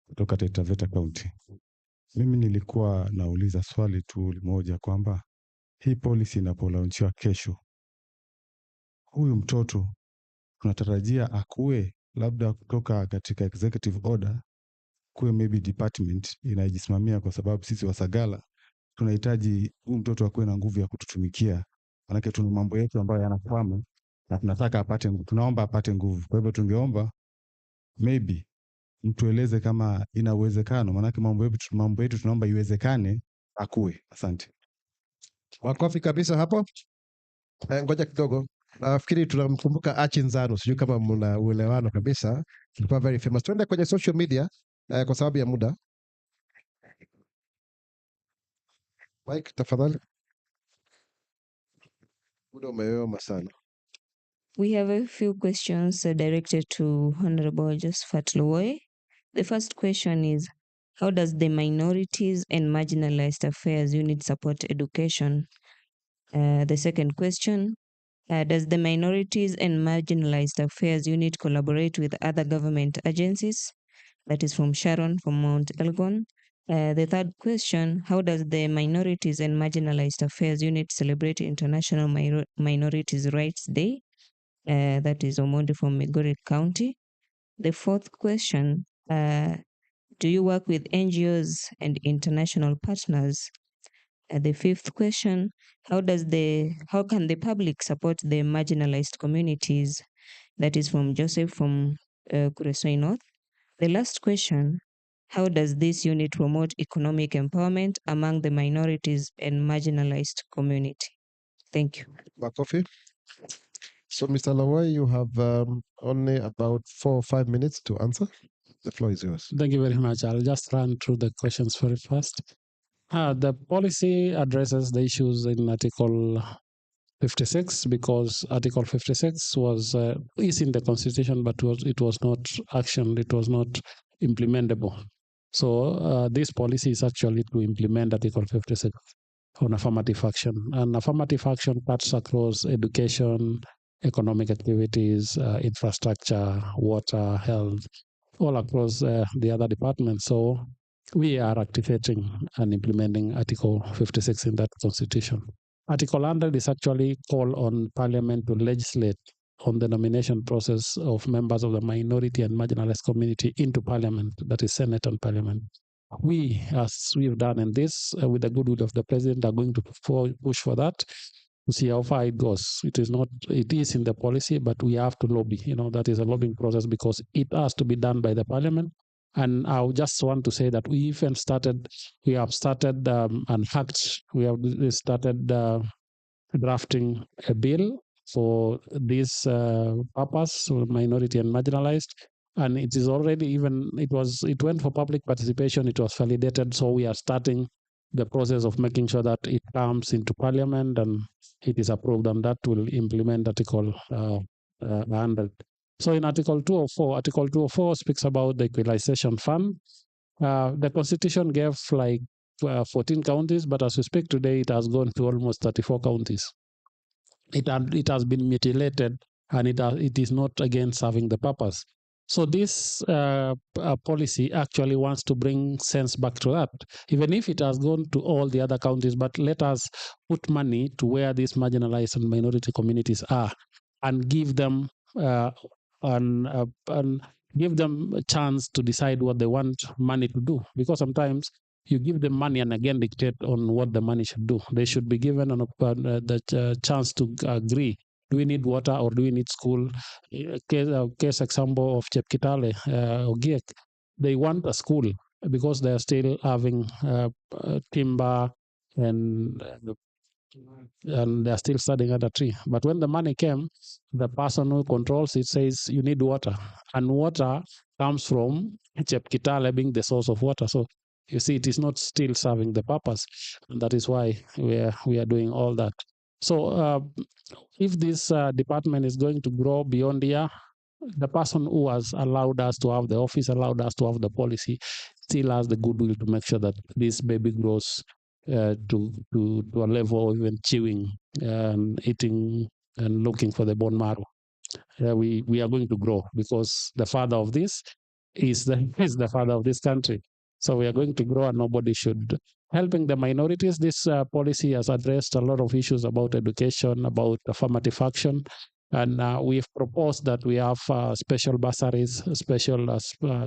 [SPEAKER 13] kutoka Taita Taveta County. Mimi nilikuwa nauliza swali tu moja kwamba hii policy inapolaunchiwa kesho, huyu mtoto tunatarajia akue labda kutoka katika executive order kuwe maybe department inajisimamia, kwa sababu sisi Wasagala tunahitaji huyu mtoto akue na nguvu ya kututumikia, manake tuna mambo yetu ambayo yanakwama na tunaomba apate nguvu. Kwa hivyo tungeomba maybe mtueleze kama ina uwezekano, manake mambo yetu tunaomba iwezekane akue. Asante.
[SPEAKER 1] Makofi kabisa hapo. Ngoja kidogo. Nafikiri tunamkumbuka Achinzano, sijui kama mna uelewano kabisa. Ilikuwa very famous. Tuende kwenye social media kwa sababu ya muda. Mike, tafadhali. Muda umeyoyoma sana.
[SPEAKER 14] We have a few questions directed to Honorable Josephat Luoy. The first question is, how does the Minorities and Marginalized Affairs Unit support education? The second question, does the Minorities and Marginalized Affairs Unit collaborate with other government agencies? That is from Sharon from Mount Elgon. The third question, how does the Minorities and Marginalized Affairs Unit celebrate International Minorities Rights Day? That is Omondi from Migori County. The fourth question, do you work with NGOs and international partners? The fifth question, how can the public support the marginalized communities? That is from Joseph from Kuresoi North. The last question, how does this unit promote economic empowerment among the minorities and marginalized community? Thank you.
[SPEAKER 1] Makofi. So, Mr. Lawai, you have only about 4 or 5 minutes to answer. The floor is yours.
[SPEAKER 2] Thank you very much. I'll just run through the questions very fast. The policy addresses the issues in Article 56 because Article 56 is in the Constitution, but it was not actioned, it was not implementable. So this policy is actually to implement Article 56 on affirmative action. And affirmative action cuts across education, economic activities, infrastructure, water, health, all across the other departments. So we are activating and implementing Article 56 in that constitution. Article 100 is actually call on Parliament to legislate on the nomination process of members of the minority and marginalized community into Parliament, that is Senate and Parliament. We, as we've done in this, with the goodwill of the President, are going to push for that. to see how far it goes. It is in the policy, but we have to lobby. That is a lobbying process because it has to be done by the parliament. And I just want to say that we have started drafting a bill for this purpose, so minority and marginalized. And it is already it went for public participation, it was validated. So we are starting the process of making sure that it comes into parliament and it is approved, and that will implement Article 100. So in Article 204 speaks about the equalization fund. The constitution gave 14 counties, but as we speak today, it has gone to almost 34 counties. It has been mutilated, and it is not again serving the purpose. So this policy actually wants to bring sense back to that, even if it has gone to all the other counties. But let us put money to where these marginalized and minority communities are, and give them give them a chance to decide what they want money to do. Because sometimes you give them money and again dictate on what the money should do. They should be given the chance to agree. Do we need water or do we need school? Case example of Chepkitale, Ogiek, they want a school because they are still having timber and they're still studying under a tree. But when the money came, the person who controls it says you need water, and water comes from Chepkitale being the source of water. So you see, it is not still serving the purpose, and that is why we are doing all that. So if this department is going to grow beyond here, the person who has allowed us to have the office, allowed us to have the policy, still has the goodwill to make sure that this baby grows to a level of even chewing and eating and looking for the bone marrow. We are going to grow because the father of this is the father of this country. So we are going to grow, and nobody should. Helping the minorities, this policy has addressed a lot of issues about education, about affirmative action. And we've proposed that we have special bursaries, special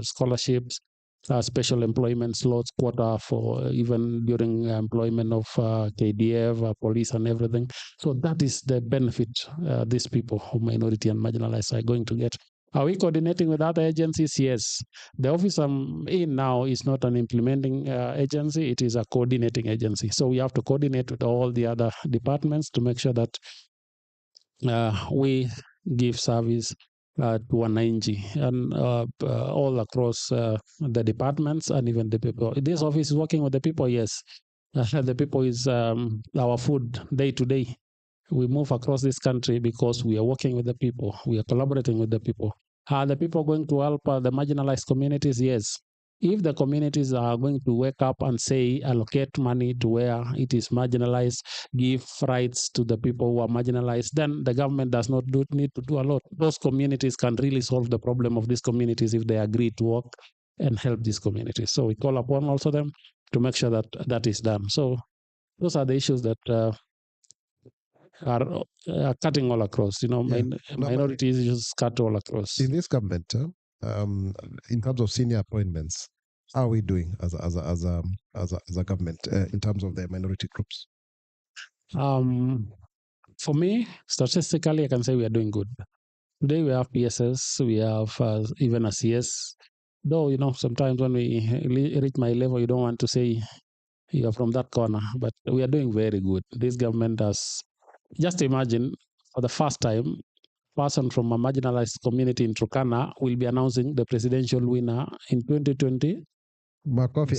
[SPEAKER 2] scholarships, special employment slots, quota for even during employment of KDF, police, and everything. So that is the benefit these people who minority and marginalized are going to get. Are we coordinating with other agencies? Yes. The office I'm in now is not an implementing agency, it is a coordinating agency. So we have to coordinate with all the other departments to make sure that we give service to wananchi and all across the departments and even the people. This office is working with the people, yes. The people is our food day to day. We move across this country because we are working with the people. We are collaborating with the people. Are the people going to help the marginalized communities? Yes. If the communities are going to wake up and say, allocate money to where it is marginalized, give rights to the people who are marginalized, then the government does not need to do a lot. Those communities can really solve the problem of these communities if they agree to work and help these communities. So we call upon also them to make sure that that is done. So those are the issues that are cutting all across. Minority issues cut all across.
[SPEAKER 1] In this government, in terms of senior appointments, how are we doing as a government in terms of the minority groups?
[SPEAKER 2] For me, statistically, I can say we are doing good. Today we have PSS, we have even a CS. Though, sometimes when we reach my level, you don't want to say you are from that corner, but we are doing very good. This government has, just imagine, for the first time, person from a marginalized community in Turkana will be announcing the presidential winner in 2020.
[SPEAKER 1] Makofi,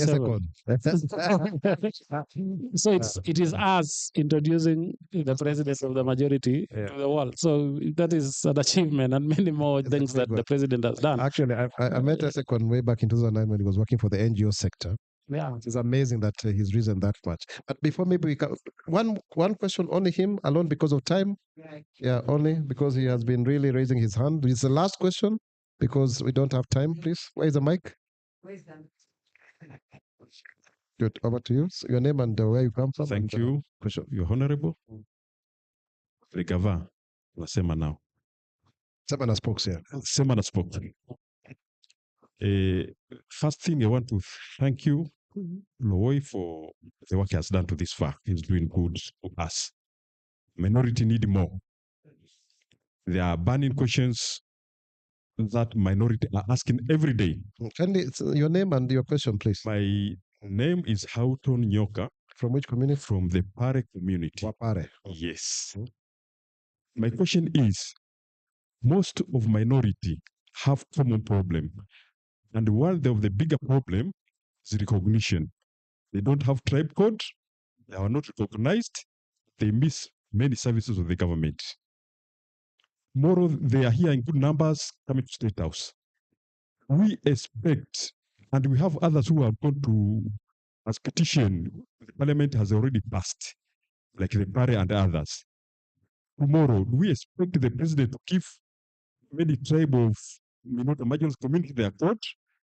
[SPEAKER 2] So it is us introducing the president of the majority to the world. So that is an achievement, and many more things that the president has done.
[SPEAKER 1] Actually, I met Esekon way back in 2009 when he was working for the NGO sector.
[SPEAKER 2] Yeah,
[SPEAKER 1] it's amazing that he's risen that much. But before, maybe we can one question, only him alone because of time. Yeah, only because he has been really raising his hand. It's the last question because we don't have time. Please, where is the mic? Good. Over to you. So your name and where you come from.
[SPEAKER 15] Thank you, Your Honorable. The Gava, Sema now.
[SPEAKER 1] Sema na Spox, yeah.
[SPEAKER 15] Sema na Spox. First thing I want to thank you, Loi, for the work he has done to this far. He's doing good to us. minority need more. There are burning questions that minority are asking every day.
[SPEAKER 1] Your name and your question, please.
[SPEAKER 15] My name is Houghton Nyoka.
[SPEAKER 1] From which community?
[SPEAKER 15] From the Pare community.
[SPEAKER 1] Wapare.
[SPEAKER 15] Yes. My question is, most of minority have common problem. And one of the bigger problem is recognition. They don't have tribe code. They are not recognized. They miss many services of the government. Moreover, they are here in good numbers coming to State House. We expect, and we have others who are going to, as petition, the parliament has already passed, like the Pare and others. Tomorrow, we expect the president to give many tribe of marginal community their court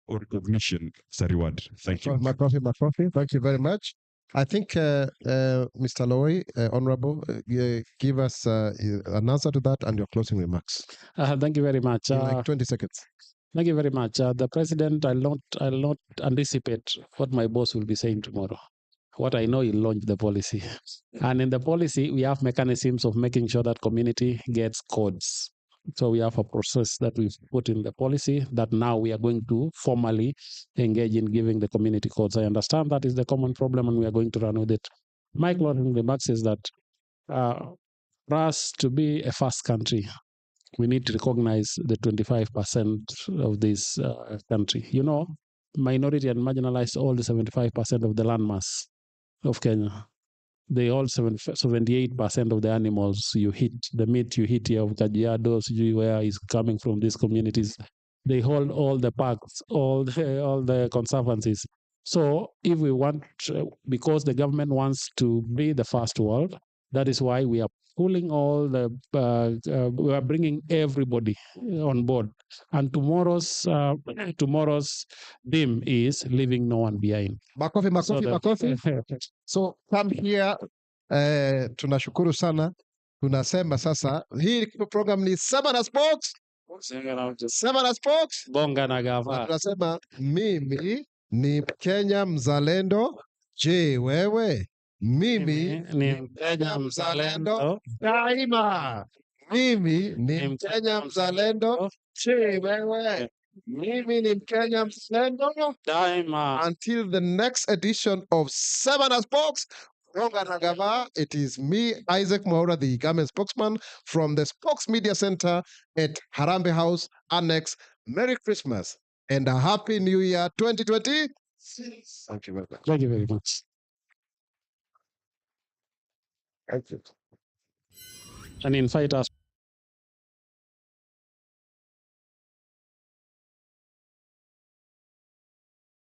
[SPEAKER 15] or recognition as a reward. Thank you.
[SPEAKER 1] Makofi. Thank you very much. I think Mr. Loy, Honorable, give us an answer to that and your closing remarks.
[SPEAKER 2] Thank you very much.
[SPEAKER 1] In like 20 seconds.
[SPEAKER 2] Thank you very much. The president, I'll not anticipate what my boss will be saying tomorrow. What I know, he'll launch the policy. And in the policy, we have mechanisms of making sure that community gets codes. So we have a process that we've put in the policy that now we are going to formally engage in giving the community codes. I understand that is the common problem and we are going to run with it. My closing remarks is that for us to be a first country, we need to recognize the 25% of this country. You know, minority and marginalized all the 75% of the landmass of Kenya. They all 78% of the animals you hit, the meat you hit here of Kajiado, where is coming from these communities. They hold all the parks, all the conservancies. So if we want, because the government wants to be the first world, that is why we are pulling all the, we are bringing everybody on board. And tomorrow's theme is leaving no one behind.
[SPEAKER 1] Makofi. So come here. Tunashukuru sana. Tunasema sasa hii program ni Sema na Spox. Sema na Spox.
[SPEAKER 2] Bonga na Gava.
[SPEAKER 1] Tunasema mimi ni Mkenya mzalendo. Je, wewe? Mimi ni Mkenya mzalendo daima. Mimi ni Mkenya mzalendo. Je, wewe? Mimi ni Mkenya mzalendo
[SPEAKER 2] daima.
[SPEAKER 1] Until the next edition of Sema na Spox. Bonga na Gava, it is me, Isaac Mwaura, the government spokesman from the Spox Media Center at Harambee Annex. Merry Christmas and a Happy New Year 2020. Thank you very much.
[SPEAKER 2] Thank you very much.
[SPEAKER 1] Thank you.
[SPEAKER 2] And invite us.